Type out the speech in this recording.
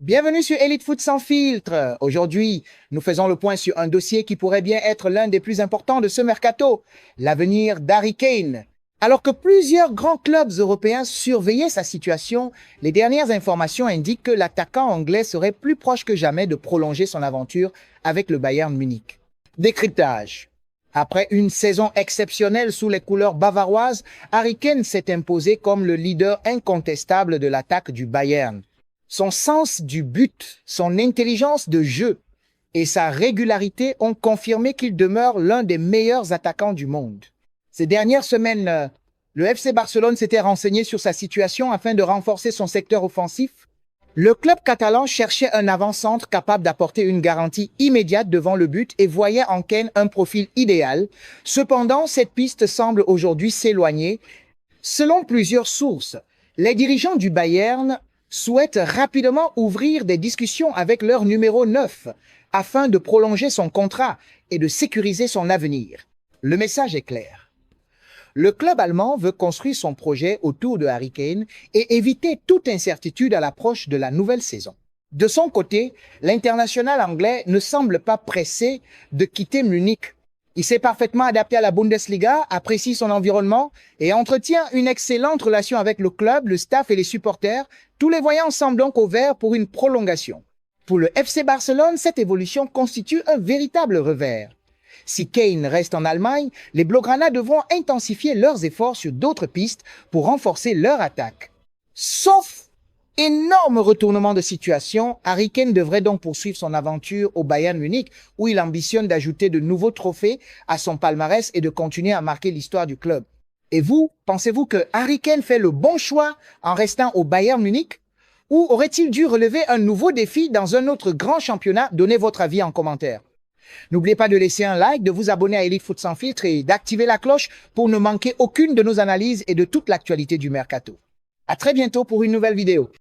Bienvenue sur Elite Foot sans filtre. Aujourd'hui, nous faisons le point sur un dossier qui pourrait bien être l'un des plus importants de ce mercato, l'avenir d'Harry Kane. Alors que plusieurs grands clubs européens surveillaient sa situation, les dernières informations indiquent que l'attaquant anglais serait plus proche que jamais de prolonger son aventure avec le Bayern Munich. Décryptage. Après une saison exceptionnelle sous les couleurs bavaroises, Harry Kane s'est imposé comme le leader incontestable de l'attaque du Bayern. Son sens du but, son intelligence de jeu et sa régularité ont confirmé qu'il demeure l'un des meilleurs attaquants du monde. Ces dernières semaines, le FC Barcelone s'était renseigné sur sa situation afin de renforcer son secteur offensif. Le club catalan cherchait un avant-centre capable d'apporter une garantie immédiate devant le but et voyait en Kane un profil idéal. Cependant, cette piste semble aujourd'hui s'éloigner. Selon plusieurs sources, les dirigeants du Bayern souhaitent rapidement ouvrir des discussions avec leur numéro 9 afin de prolonger son contrat et de sécuriser son avenir. Le message est clair. Le club allemand veut construire son projet autour de Harry Kane et éviter toute incertitude à l'approche de la nouvelle saison. De son côté, l'international anglais ne semble pas pressé de quitter Munich. Il s'est parfaitement adapté à la Bundesliga, apprécie son environnement et entretient une excellente relation avec le club, le staff et les supporters. Tous les voyants semblent donc au vert pour une prolongation. Pour le FC Barcelone, cette évolution constitue un véritable revers. Si Kane reste en Allemagne, les Blaugrana devront intensifier leurs efforts sur d'autres pistes pour renforcer leur attaque. Sauf énorme retournement de situation, Harry Kane devrait donc poursuivre son aventure au Bayern Munich, où il ambitionne d'ajouter de nouveaux trophées à son palmarès et de continuer à marquer l'histoire du club. Et vous, pensez-vous que Harry Kane fait le bon choix en restant au Bayern Munich? Ou aurait-il dû relever un nouveau défi dans un autre grand championnat? Donnez votre avis en commentaire. N'oubliez pas de laisser un like, de vous abonner à Elite Foot sans filtre et d'activer la cloche pour ne manquer aucune de nos analyses et de toute l'actualité du mercato. À très bientôt pour une nouvelle vidéo.